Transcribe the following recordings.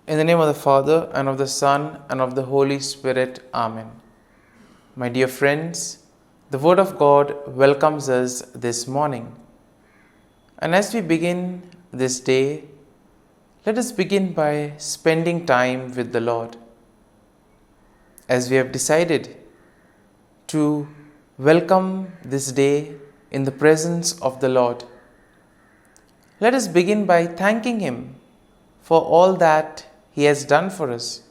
In the name of the Father, and of the Son, and of the Holy Spirit. Amen. My dear friends, the Word of God welcomes us this morning. And as we begin this day, let us begin by spending time with the Lord. As we have decided to welcome this day in the presence of the Lord, let us begin by thanking Him for all that He has done for us,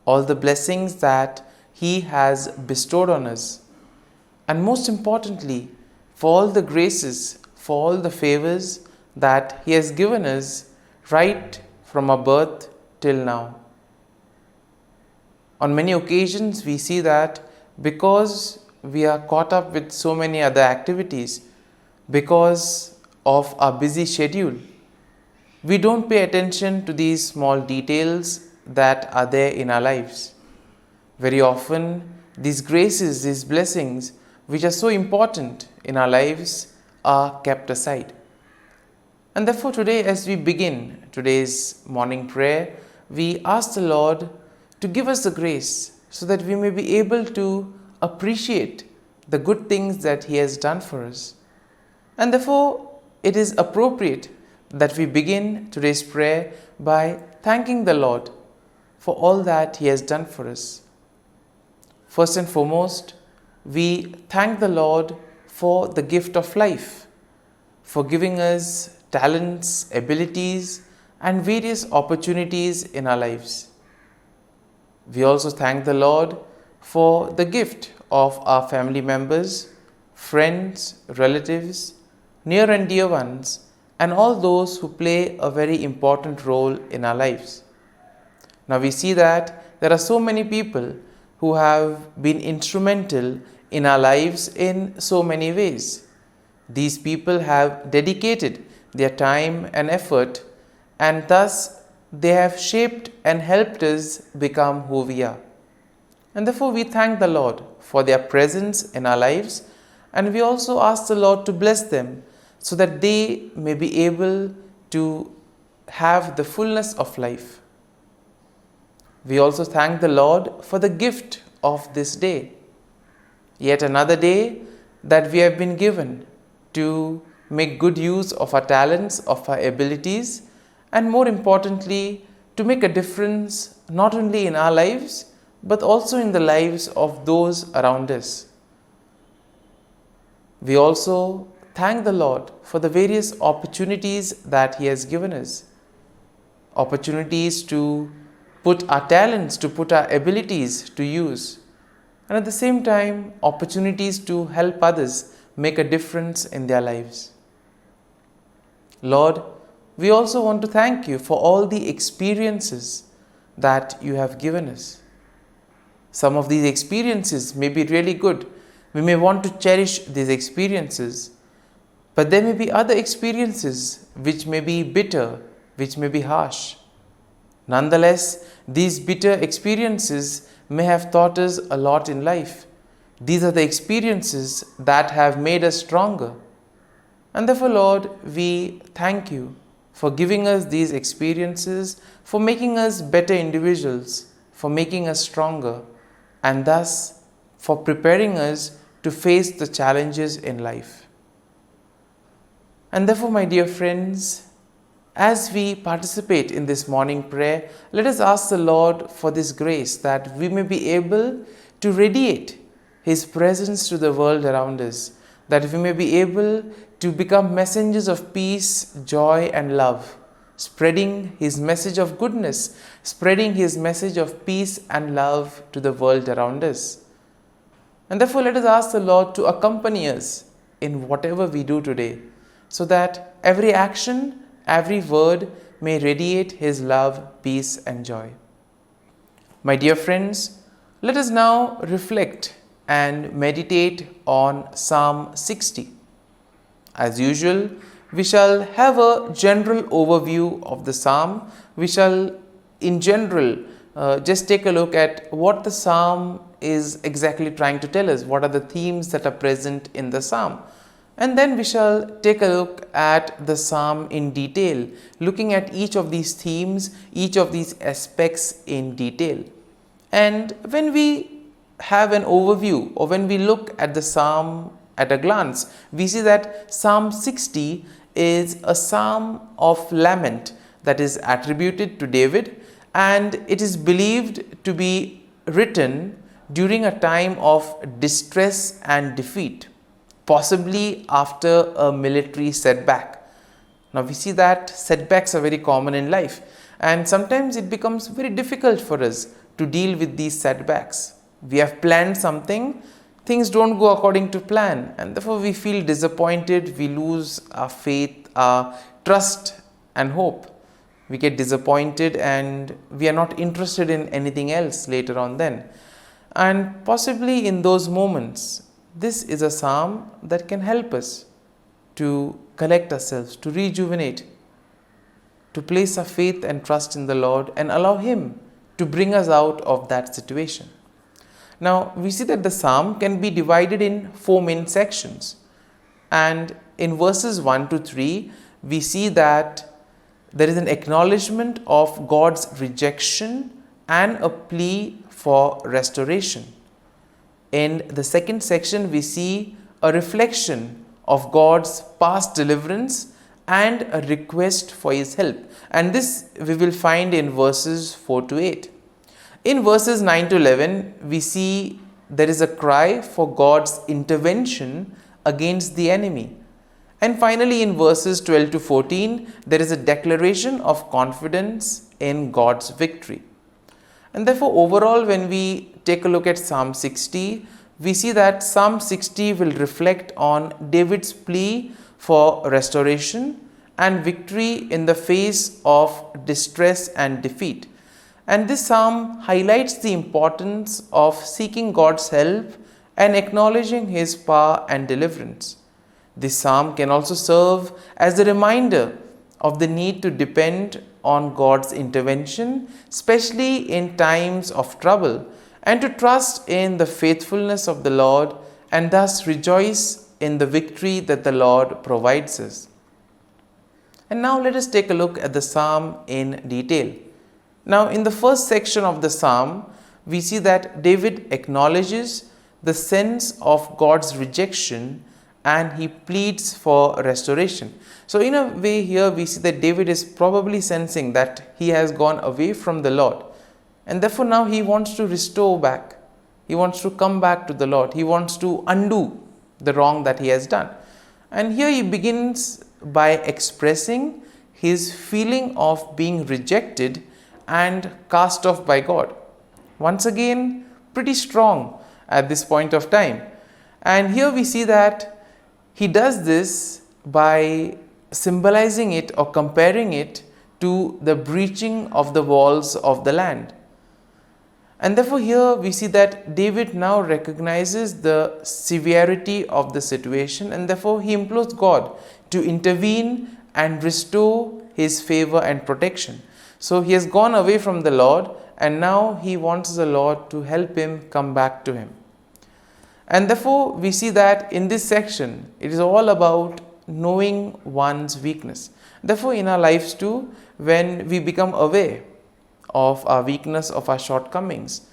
all the blessings that He has bestowed on us, and most importantly, for all the graces, for all the favors that He has given us right from our birth till now. On many occasions, we see that because we are caught up with so many other activities, because of our busy schedule, we don't pay attention to these small details that are there in our lives. Very often, these graces, these blessings, which are so important in our lives, are kept aside. And therefore, today, as we begin today's morning prayer, we ask the Lord to give us the grace so that we may be able to appreciate the good things that He has done for us. And therefore, it is appropriate that we begin today's prayer by thanking the Lord for all that He has done for us. First and foremost, we thank the Lord for the gift of life, for giving us talents, abilities, and various opportunities in our lives. We also thank the Lord for the gift of our family members, friends, relatives, near and dear ones, and all those who play a very important role in our lives. Now we see that there are so many people who have been instrumental in our lives in so many ways. These people have dedicated their time and effort, and thus they have shaped and helped us become who we are. And therefore we thank the Lord for their presence in our lives, and we also ask the Lord to bless them so that they may be able to have the fullness of life. We also thank the Lord for the gift of this day, yet another day that we have been given to make good use of our talents, of our abilities, and more importantly, to make a difference not only in our lives, but also in the lives of those around us. We also thank the Lord for the various opportunities that He has given us. Opportunities to put our talents, to put our abilities to use. And at the same time, opportunities to help others make a difference in their lives. Lord, we also want to thank You for all the experiences that You have given us. Some of these experiences may be really good. We may want to cherish these experiences. But there may be other experiences which may be bitter, which may be harsh. Nonetheless, these bitter experiences may have taught us a lot in life. These are the experiences that have made us stronger. And therefore, Lord, we thank You for giving us these experiences, for making us better individuals, for making us stronger, and thus for preparing us to face the challenges in life. And therefore, my dear friends, as we participate in this morning prayer, let us ask the Lord for this grace that we may be able to radiate His presence to the world around us, that we may be able to become messengers of peace, joy, and love, spreading His message of goodness, spreading His message of peace and love to the world around us. And therefore, let us ask the Lord to accompany us in whatever we do today, so that every action, every word may radiate His love, peace, and joy. My dear friends, let us now reflect and meditate on Psalm 60. As usual, we shall have a general overview of the psalm. We shall, in general, just take a look at what the psalm is exactly trying to tell us. What are the themes that are present in the psalm? And then we shall take a look at the psalm in detail, looking at each of these themes, each of these aspects in detail. And when we have an overview, or when we look at the psalm at a glance, we see that Psalm 60 is a psalm of lament that is attributed to David, and it is believed to be written during a time of distress and defeat, possibly after a military setback. Now we see that setbacks are very common in life, and sometimes it becomes very difficult for us to deal with these setbacks. We have planned something, things don't go according to plan, and therefore we feel disappointed, we lose our faith, our trust and hope. We get disappointed and we are not interested in anything else later on then. And possibly in those moments, this is a psalm that can help us to collect ourselves, to rejuvenate, to place our faith and trust in the Lord and allow Him to bring us out of that situation. Now, we see that the psalm can be divided in 4 main sections. And in verses 1 to 3, we see that there is an acknowledgement of God's rejection and a plea for restoration. In the second section, we see a reflection of God's past deliverance and a request for His help. And this we will find in verses 4 to 8. In verses 9 to 11, we see there is a cry for God's intervention against the enemy. And finally, in verses 12 to 14, there is a declaration of confidence in God's victory. And therefore, overall, when we take a look at Psalm 60, we see that Psalm 60 will reflect on David's plea for restoration and victory in the face of distress and defeat. And this psalm highlights the importance of seeking God's help and acknowledging His power and deliverance. This psalm can also serve as a reminder of the need to depend on God's intervention, especially in times of trouble, and to trust in the faithfulness of the Lord and thus rejoice in the victory that the Lord provides us. And now let us take a look at the psalm in detail. Now, in the first section of the psalm, we see that David acknowledges the sense of God's rejection and he pleads for restoration. So in a way here we see that David is probably sensing that he has gone away from the Lord, and therefore now he wants to restore back. He wants to come back to the Lord. He wants to undo the wrong that he has done. And here he begins by expressing his feeling of being rejected and cast off by God. Once again, pretty strong at this point of time. And here we see that he does this by symbolizing it or comparing it to the breaching of the walls of the land. And therefore here we see that David now recognizes the severity of the situation, and therefore he implores God to intervene and restore his favor and protection. So he has gone away from the Lord, and now he wants the Lord to help him come back to him. And therefore we see that in this section it is all about knowing one's weakness. Therefore in our lives too, when we become aware of our weakness, of our shortcomings,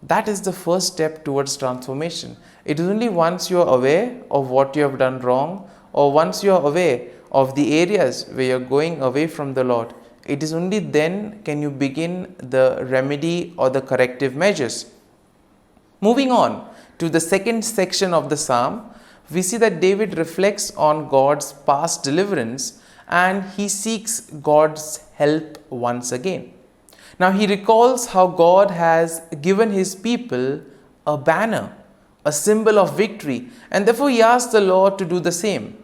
that is the first step towards transformation. It is only once you are aware of what you have done wrong, or once you are aware of the areas where you are going away from the Lord, it is only then can you begin the remedy or the corrective measures. Moving on to the second section of the psalm, we see that David reflects on God's past deliverance and he seeks God's help once again. Now he recalls how God has given his people a banner, a symbol of victory, and therefore he asks the Lord to do the same.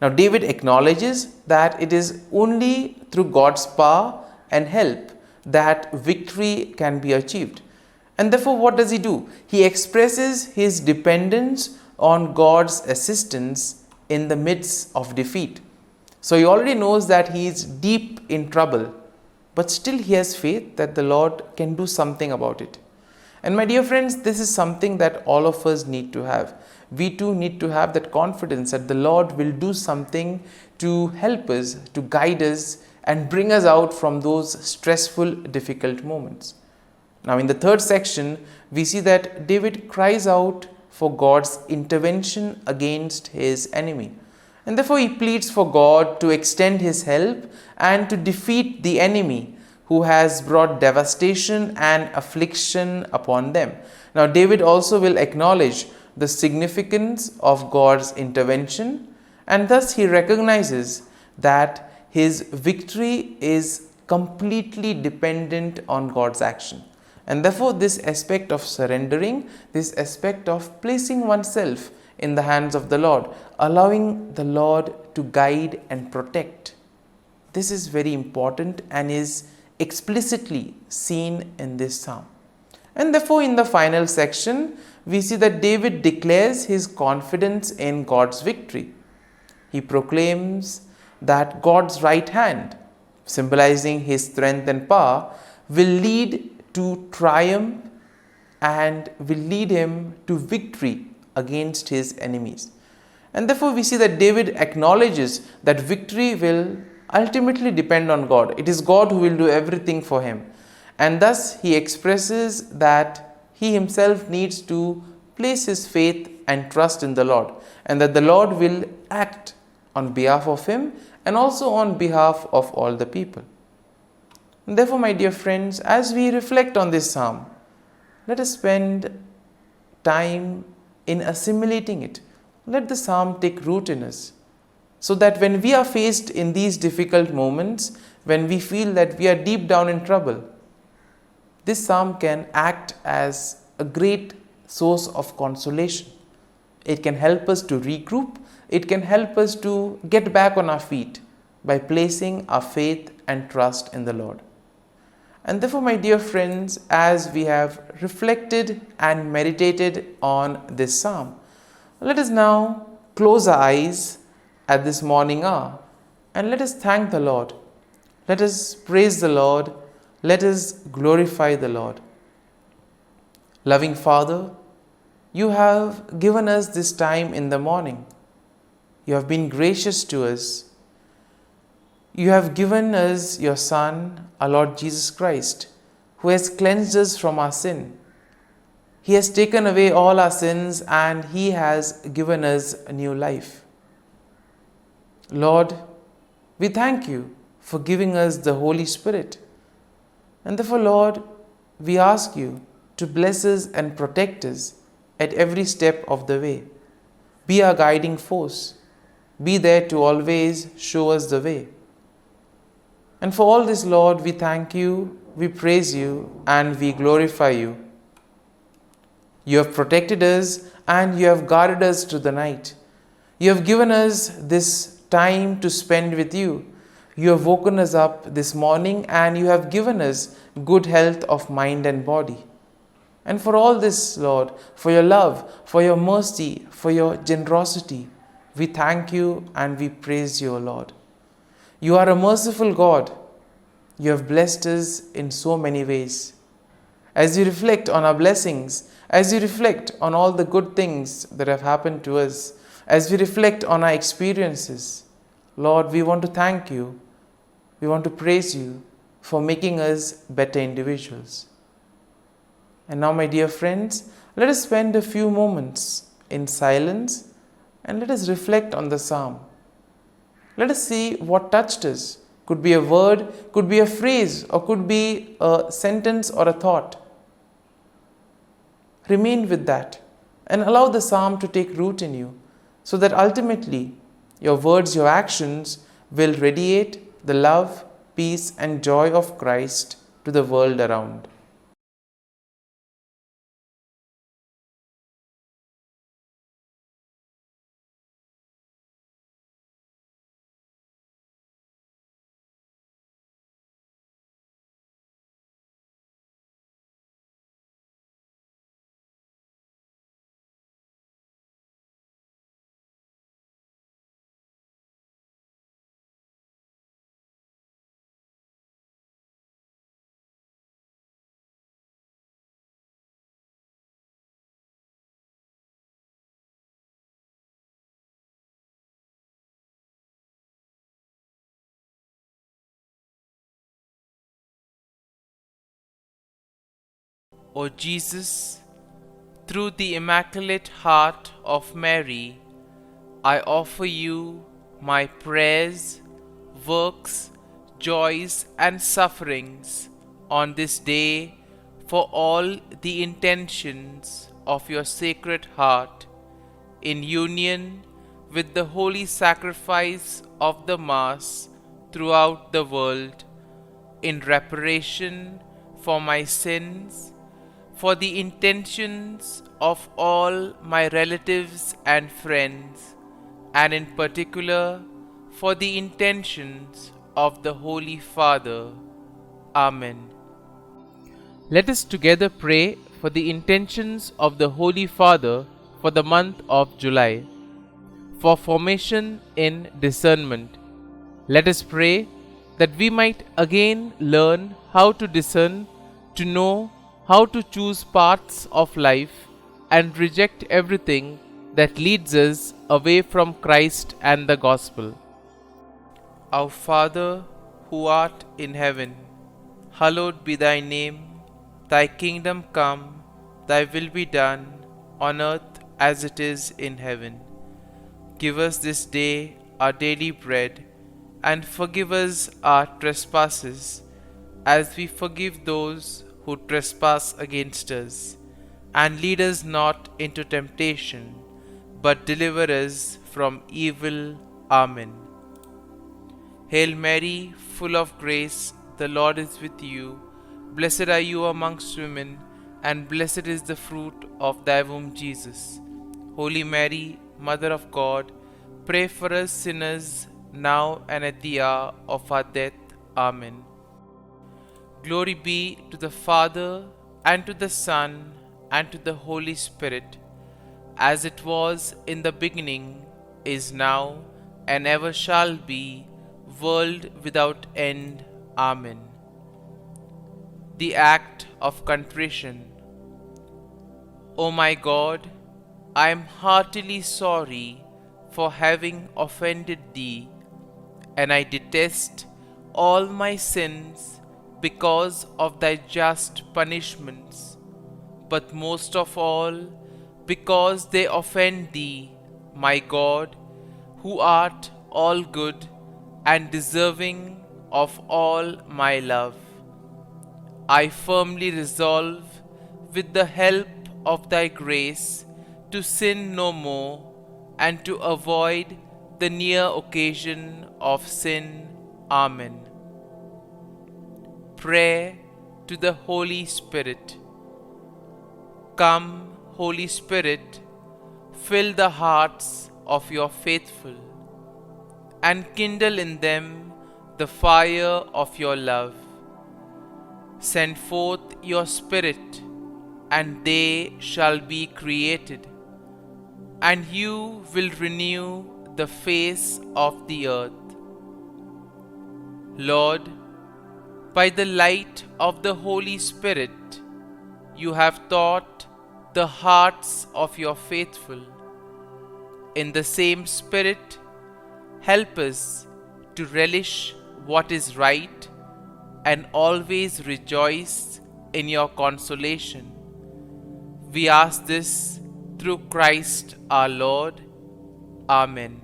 Now David acknowledges that it is only through God's power and help that victory can be achieved. And therefore what does he do? He expresses his dependence on God's assistance in the midst of defeat. So he already knows that he is deep in trouble, but still he has faith that the Lord can do something about it. And my dear friends, this is something that all of us need to have. We too need to have that confidence that the Lord will do something to help us, to guide us, and bring us out from those stressful, difficult moments. Now, in the third section, we see that David cries out for God's intervention against his enemy. And therefore, he pleads for God to extend his help and to defeat the enemy who has brought devastation and affliction upon them. Now, David also will acknowledge the significance of God's intervention, and thus he recognizes that his victory is completely dependent on God's action. And therefore, this aspect of surrendering, this aspect of placing oneself in the hands of the Lord, allowing the Lord to guide and protect, this is very important and is explicitly seen in this psalm. And therefore, in the final section, we see that David declares his confidence in God's victory. He proclaims that God's right hand, symbolizing his strength and power, will lead to triumph and will lead him to victory against his enemies. And therefore, we see that David acknowledges that victory will ultimately depend on God. It is God who will do everything for him. And thus, he expresses that he himself needs to place his faith and trust in the Lord, and that the Lord will act on behalf of him and also on behalf of all the people. And therefore, my dear friends, as we reflect on this psalm, let us spend time in assimilating it. Let the psalm take root in us, so that when we are faced in these difficult moments, when we feel that we are deep down in trouble, this psalm can act as a great source of consolation. It can help us to regroup. It can help us to get back on our feet by placing our faith and trust in the Lord. And therefore, my dear friends, as we have reflected and meditated on this psalm, let us now close our eyes at this morning hour and let us thank the Lord. Let us praise the Lord. Let us glorify the Lord. Loving Father, you have given us this time in the morning. You have been gracious to us. You have given us your Son, our Lord Jesus Christ, who has cleansed us from our sin. He has taken away all our sins and He has given us a new life. Lord, we thank you for giving us the Holy Spirit. And therefore, Lord, we ask you to bless us and protect us at every step of the way. Be our guiding force. Be there to always show us the way. And for all this, Lord, we thank you, we praise you, and we glorify you. You have protected us and you have guarded us through the night. You have given us this time to spend with you. You have woken us up this morning and you have given us good health of mind and body. And for all this, Lord, for your love, for your mercy, for your generosity, we thank you and we praise you, Lord. You are a merciful God. You have blessed us in so many ways. As we reflect on our blessings, as we reflect on all the good things that have happened to us, as we reflect on our experiences, Lord, we want to thank you. We want to praise you for making us better individuals. And now, my dear friends, let us spend a few moments in silence and let us reflect on the psalm. Let us see what touched us. Could be a word, could be a phrase, or could be a sentence or a thought. Remain with that and allow the psalm to take root in you, so that ultimately your words, your actions will radiate the love, peace, and joy of Christ to the world around. O Jesus, through the Immaculate Heart of Mary, I offer you my prayers, works, joys, and sufferings on this day for all the intentions of your Sacred Heart, in union with the holy sacrifice of the Mass throughout the world, in reparation for my sins, for the intentions of all my relatives and friends, and in particular for the intentions of the Holy Father. Amen. Let us together pray for the intentions of the Holy Father for the month of July. For formation in discernment, let us pray that we might again learn how to discern, to know how to choose paths of life, and reject everything that leads us away from Christ and the Gospel. Our Father, who art in heaven, hallowed be thy name. Thy kingdom come, thy will be done, on earth as it is in heaven. Give us this day our daily bread, and forgive us our trespasses, as we forgive those who trespass against us. And lead us not into temptation, but deliver us from evil. Amen. Hail Mary, full of grace, the Lord is with you. Blessed are you amongst women, and blessed is the fruit of thy womb, Jesus. Holy Mary, Mother of God, pray for us sinners, now and at the hour of our death. Amen. Glory be to the Father, and to the Son, and to the Holy Spirit, as it was in the beginning, is now, and ever shall be, world without end. Amen. The Act of Contrition. O my God, I am heartily sorry for having offended Thee, and I detest all my sins because of Thy just punishments, but most of all because they offend Thee, my God, who art all good and deserving of all my love. I firmly resolve, with the help of Thy grace, to sin no more, and to avoid the near occasion of sin. Amen. Prayer to the Holy Spirit. Come, Holy Spirit, fill the hearts of your faithful, and kindle in them the fire of your love. Send forth your Spirit, and they shall be created, and you will renew the face of the earth. Lord, by the light of the Holy Spirit, you have taught the hearts of your faithful. In the same Spirit, help us to relish what is right and always rejoice in your consolation. We ask this through Christ our Lord. Amen.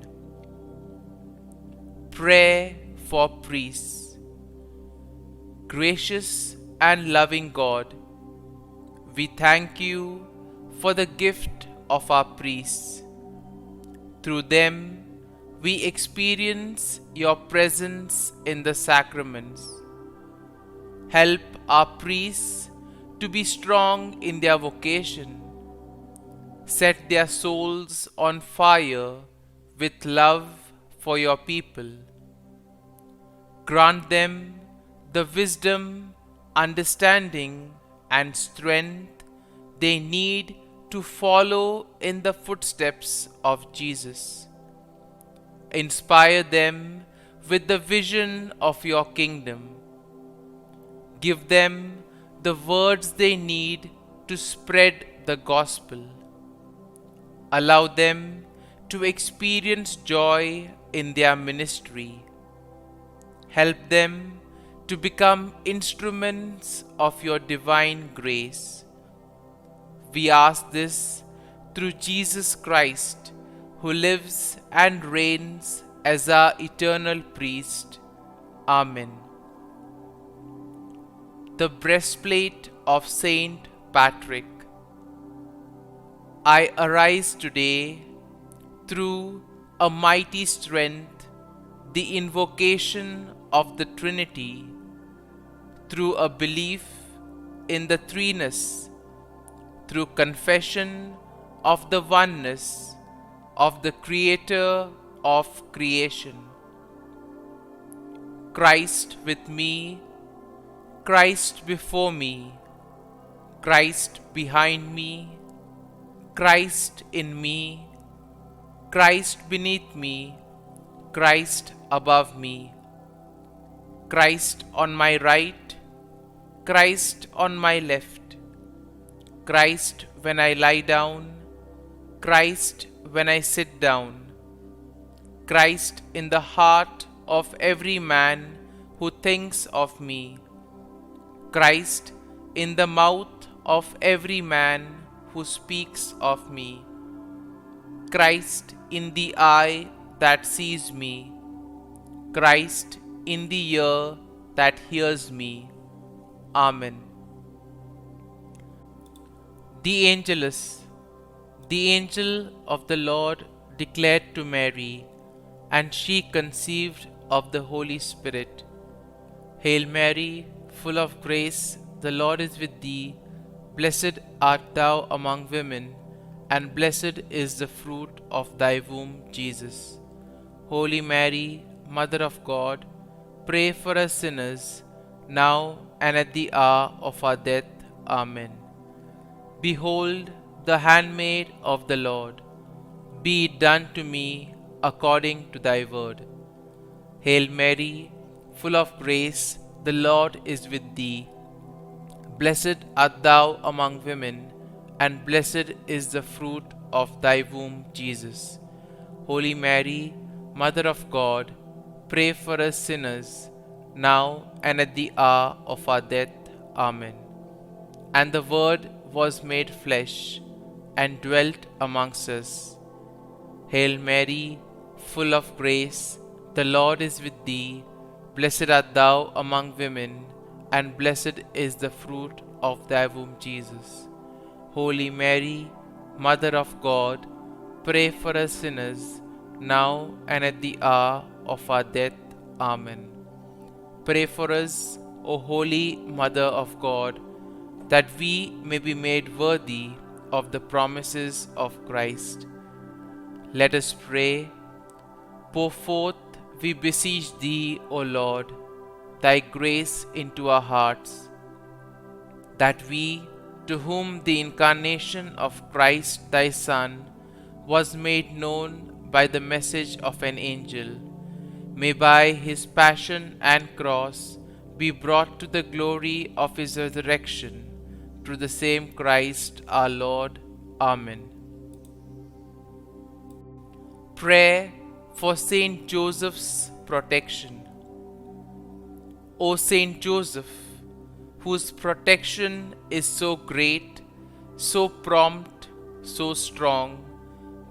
Prayer for priests. Gracious and loving God, we thank you for the gift of our priests. Through them, we experience your presence in the sacraments. Help our priests to be strong in their vocation. Set their souls on fire with love for your people. Grant them the wisdom, understanding, and strength they need to follow in the footsteps of Jesus. Inspire them with the vision of your kingdom. Give them the words they need to spread the gospel. Allow them to experience joy in their ministry. Help them to become instruments of your divine grace, We ask this through Jesus Christ, who lives and reigns as our eternal priest. Amen. The breastplate of Saint Patrick. I arise today through a mighty strength, the invocation of the Trinity, through a belief in the threeness, through confession of the oneness of the Creator of creation. Christ with me, Christ before me, Christ behind me, Christ in me, Christ beneath me, Christ above me, Christ on my right, Christ on my left, Christ when I lie down, Christ when I sit down, Christ in the heart of every man who thinks of me, Christ in the mouth of every man who speaks of me, Christ in the eye that sees me, Christ in the ear that hears me. Amen. The Angelus. The angel of the Lord declared to Mary, and she conceived of the Holy Spirit. Hail Mary, full of grace, the Lord is with thee. Blessed art thou among women, and blessed is the fruit of thy womb, Jesus. Holy Mary, Mother of God, pray for us sinners, now and at the hour of our death. Amen. Behold, the handmaid of the Lord. Be it done to me according to thy word. Hail Mary, full of grace, the Lord is with thee. Blessed art thou among women, and blessed is the fruit of thy womb, Jesus. Holy Mary, Mother of God, pray for us sinners, now and at the hour of our death. Amen. And the Word was made flesh, and dwelt amongst us. Hail Mary, full of grace, the Lord is with thee. Blessed art thou among women, and blessed is the fruit of thy womb, Jesus. Holy Mary, Mother of God, pray for us sinners, now and at the hour of our death. Amen. Pray for us, O Holy Mother of God, that we may be made worthy of the promises of Christ. Let us pray. Pour forth, we beseech thee, O Lord, thy grace into our hearts, that we, to whom the incarnation of Christ thy Son was made known by the message of an angel, may by his passion and cross be brought to the glory of his resurrection, through the same Christ our Lord. Amen. Prayer for Saint Joseph's protection. O Saint Joseph, whose protection is so great, so prompt, so strong,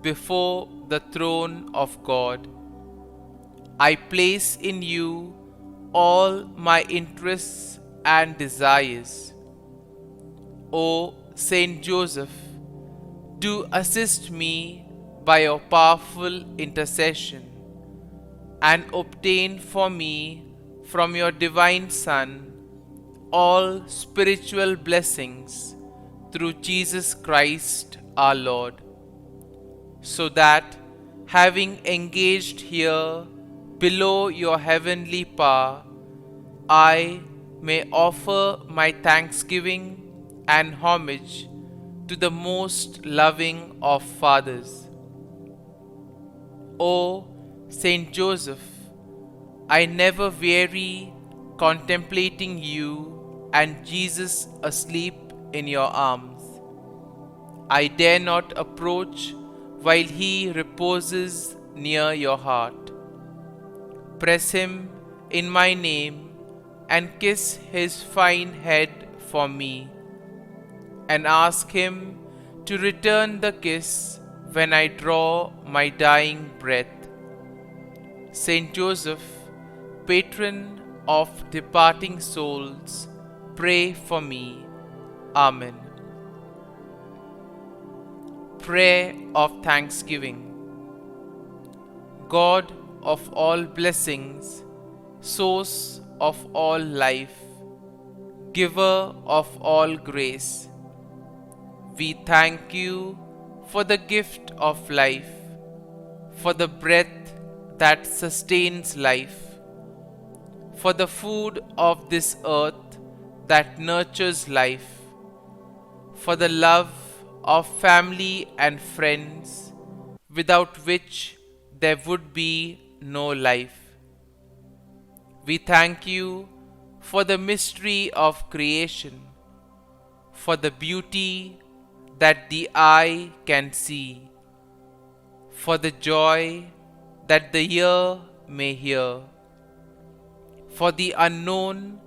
before the throne of God, I place in you all my interests and desires. O Saint Joseph, do assist me by your powerful intercession, and obtain for me from your divine Son all spiritual blessings through Jesus Christ our Lord, so that, having engaged here below your heavenly power, I may offer my thanksgiving and homage to the most loving of fathers. O Saint Joseph, I never weary contemplating you and Jesus asleep in your arms. I dare not approach while he reposes near your heart. Press him in my name and kiss his fine head for me, and ask him to return the kiss when I draw my dying breath. Saint Joseph, patron of departing souls, pray for me. Amen. Prayer of Thanksgiving. God of all blessings, source of all life, giver of all grace, we thank you for the gift of life, for the breath that sustains life, for the food of this earth that nurtures life, for the love of family and friends, without which there would be no life. We thank you for the mystery of creation, for the beauty that the eye can see, for the joy that the ear may hear, for the unknown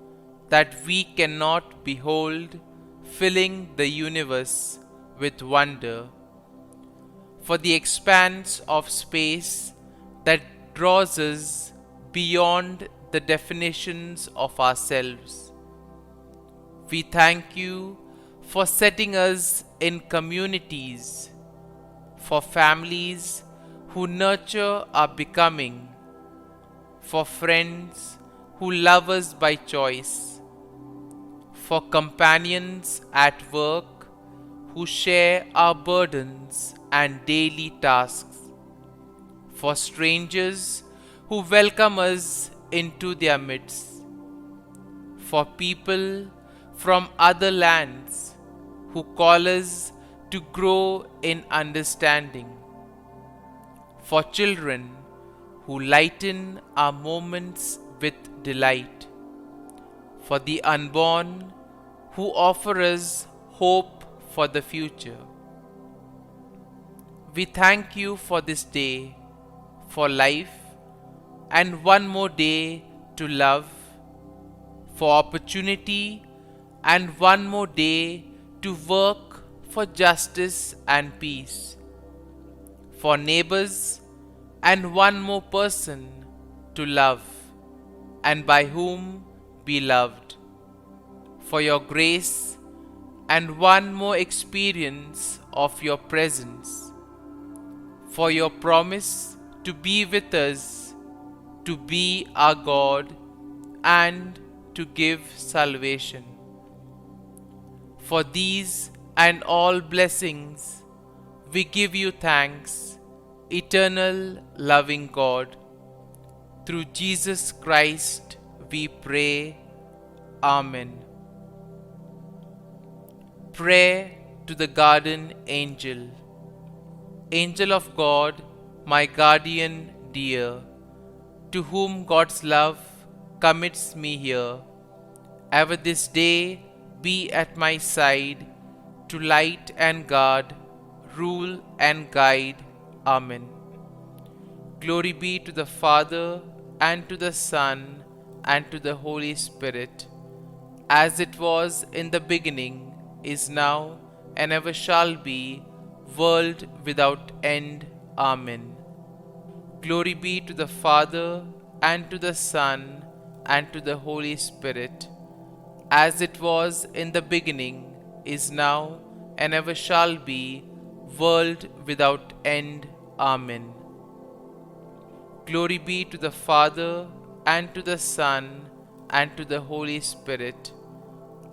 that we cannot behold, filling the universe with wonder, for the expanse of space that draws us beyond the definitions of ourselves. We thank you for setting us in communities, for families who nurture our becoming, for friends who love us by choice, for companions at work who share our burdens and daily tasks, for strangers who welcome us into their midst, for people from other lands who call us to grow in understanding, for children who lighten our moments with delight, for the unborn who offer us hope for the future. We thank you for this day, for life, and one more day to love, for opportunity, and one more day to work for justice and peace, for neighbors, and one more person to love, and by whom be loved, for your grace, and one more experience of your presence, for your promise to be with us, to be our God, and to give salvation. For these and all blessings, we give you thanks, eternal loving God. Through Jesus Christ we pray. Amen. Prayer to the Guardian Angel. Angel of God, my guardian dear, to whom God's love commits me here, ever this day be at my side, to light and guard, rule and guide. Amen. Glory be to the Father, and to the Son, and to the Holy Spirit, as it was in the beginning, is now, and ever shall be, world without end. Amen. Glory be to the Father, and to the Son, and to the Holy Spirit, as it was in the beginning, is now, and ever shall be, world without end. Amen. Glory be to the Father, and to the Son, and to the Holy Spirit,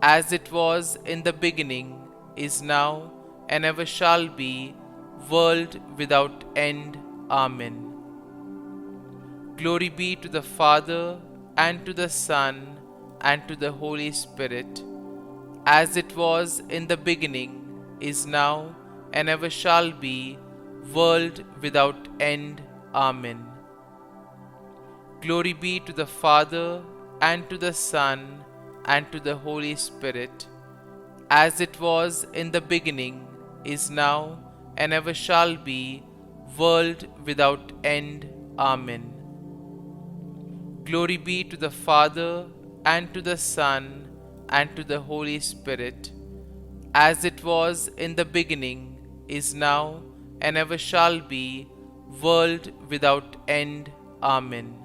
as it was in the beginning, is now, and ever shall be, world without end. Amen. Glory be to the Father, and to the Son, and to the Holy Spirit, as it was in the beginning, is now, and ever shall be, world without end. Amen. Glory be to the Father, and to the Son, and to the Holy Spirit, as it was in the beginning, is now, and ever shall be, world without end. Amen. Glory be to the Father, and to the Son, and to the Holy Spirit, as it was in the beginning, is now, and ever shall be, world without end. Amen.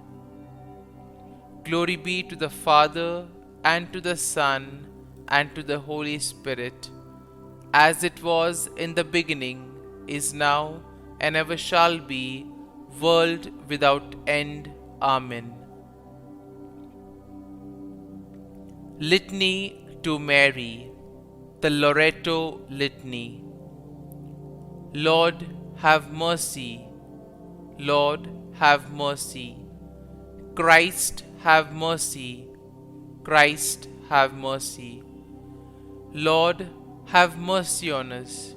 Glory be to the Father, and to the Son, and to the Holy Spirit, as it was in the beginning, is now, and ever shall be, world without end. Amen. Litany to Mary, the Loreto Litany. Lord, have mercy. Lord, have mercy. Christ, have mercy. Christ, have mercy. Lord, have mercy on us.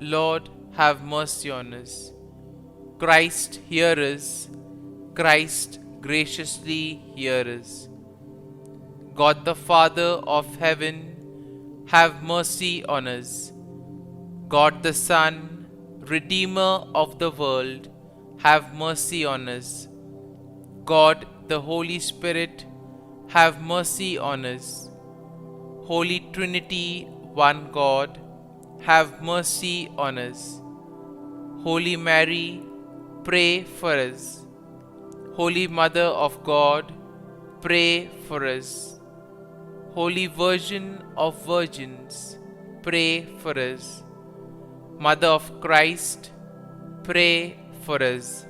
Lord, have mercy on us. Christ, hear us. Christ, graciously hear us. God the Father of heaven, have mercy on us. God the Son, Redeemer of the world, have mercy on us. God the Holy Spirit, have mercy on us. Holy Trinity, one God, have mercy on us. Holy Mary, pray for us. Holy Mother of God, pray for us. Holy Virgin of Virgins, pray for us. Mother of Christ, pray for us.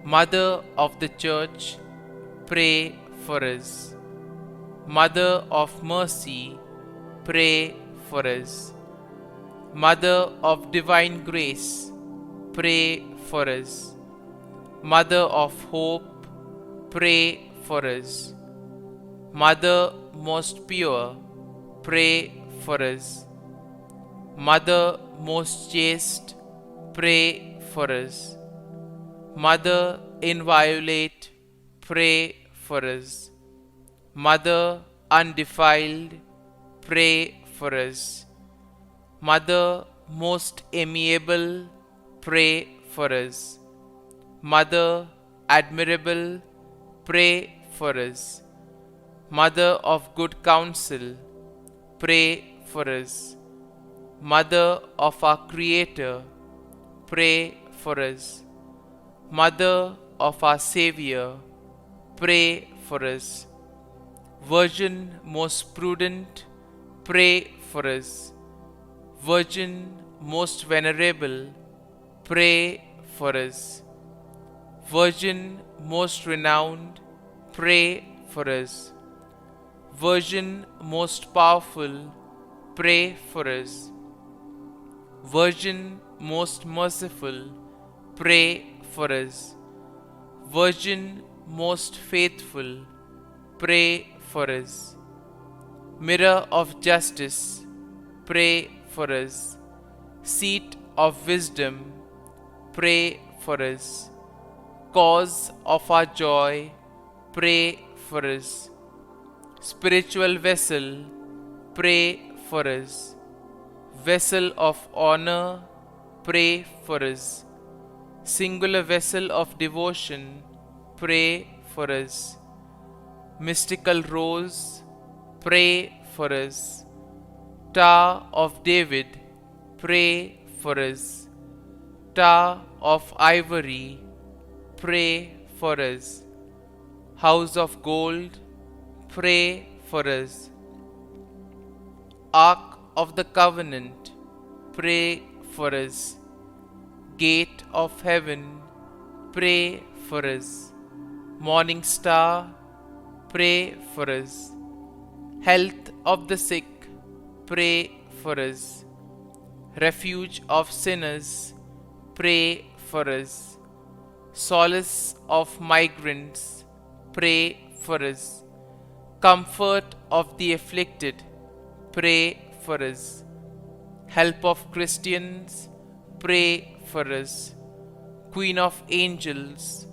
Mother of the Church, pray for us. Mother of Mercy, pray for us. Mother of Divine Grace, pray for us. Mother of Hope, pray for us. Mother most pure, pray for us. Mother most chaste, pray for us. Mother inviolate, pray for us. Mother undefiled, pray for us. Mother most amiable, pray for us. Mother admirable, pray for us. Mother of good counsel, pray for us. Mother of our Creator, pray for us. Mother of our Savior, pray for us. Virgin most prudent, pray for us. Virgin most venerable, pray for us. Virgin most renowned, pray for us. Virgin most powerful, pray for us. Virgin most merciful, pray for us. Virgin most faithful, pray for us. Mirror of justice, pray for us. Seat of wisdom, pray for us. Cause of our joy, pray for us. Spiritual vessel, pray for us. Vessel of honor, pray for us. Singular vessel of devotion, pray for us. Mystical rose, pray for us. Tower of David, pray for us. Tower of ivory, pray for us. House of gold, pray for us. Ark of the Covenant, pray for us. Gate of heaven, pray for us. Morning star, pray for us. Health of the sick, pray for us. Refuge of sinners, pray for us. Solace of migrants, pray for us. Comfort of the afflicted, pray for us. Help of Christians, pray for us. Queen of angels,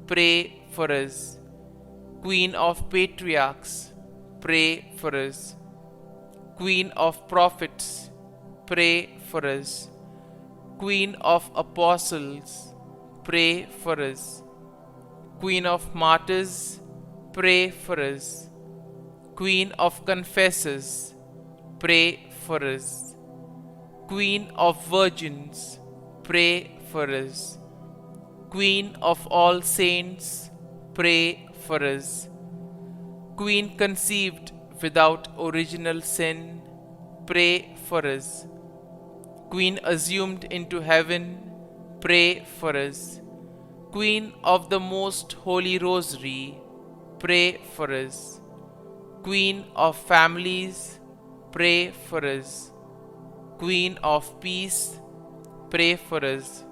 pray for us. Queen of patriarchs, pray for us. Queen of prophets, pray for us. Queen of apostles, pray for us. Queen of martyrs, pray for us. Queen of confessors, pray for us. Queen of virgins, pray for us. Queen of all saints, pray for us. Queen conceived without original sin, pray for us. Queen assumed into heaven, pray for us. Queen of the Most Holy Rosary, pray for us. Queen of families, pray for us. Queen of peace, pray for us.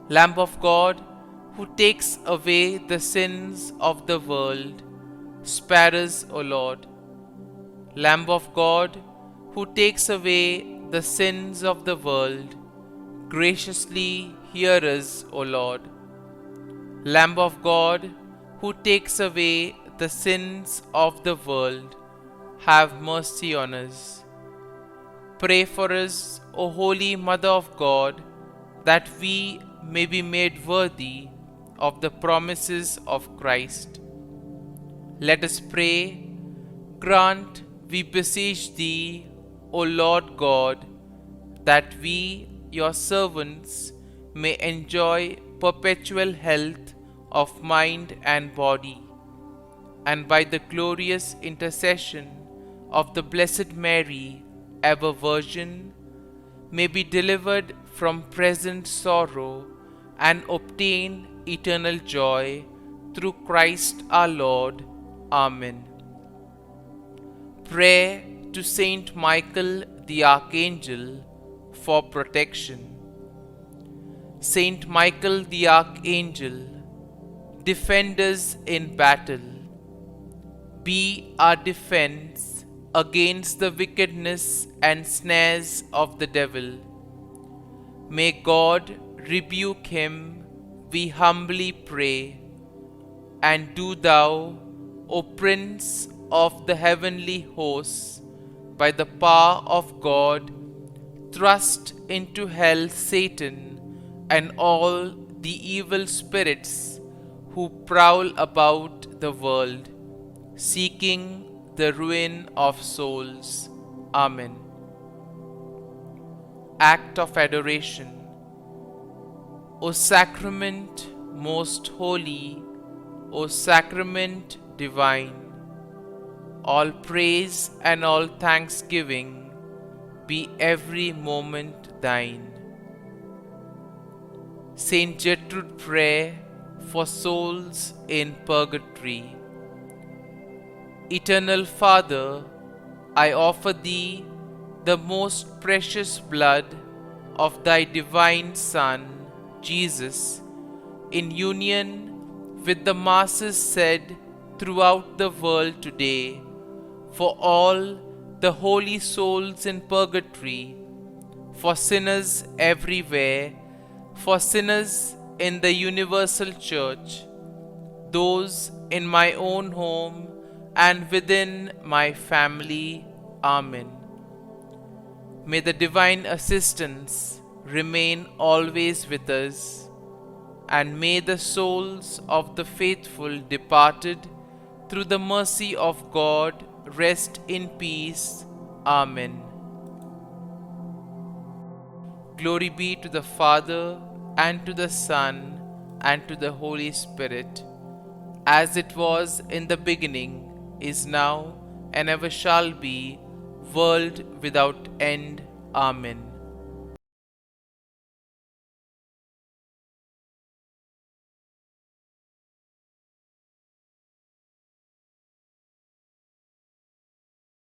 Lamb of God, who takes away the sins of the world, spare us, O Lord. Lamb of God, who takes away the sins of the world, graciously hear us, O Lord. Lamb of God, who takes away the sins of the world, have mercy on us. Pray for us, O Holy Mother of God, that we may be made worthy of the promises of Christ. Let us pray. Grant, we beseech Thee, O Lord God, that we, Your servants, may enjoy perpetual health of mind and body, and by the glorious intercession of the Blessed Mary, ever Virgin, may be delivered from present sorrow and obtain eternal joy through Christ our Lord. Amen. Prayer to Saint Michael the Archangel for protection. Saint Michael the Archangel, defend us in battle. Be our defense against the wickedness and snares of the devil. May God rebuke him, we humbly pray. And do Thou, O Prince of the heavenly hosts, by the power of God, thrust into hell Satan and all the evil spirits who prowl about the world, seeking the ruin of souls. Amen. Act of Adoration. O Sacrament most holy, O Sacrament divine, all praise and all thanksgiving be every moment Thine. Saint Gertrude Prayer for souls in purgatory. Eternal Father, I offer Thee the most precious blood of Thy divine Son, Jesus, in union with the masses said throughout the world today, for all the holy souls in purgatory, for sinners everywhere, for sinners in the universal church, those in my own home and within my family. Amen. May the divine assistance remain always with us, and may the souls of the faithful departed through the mercy of God rest in peace. Amen. Glory be to the Father, and to the Son, and to the Holy Spirit, as it was in the beginning, is now, and ever shall be, world without end. Amen.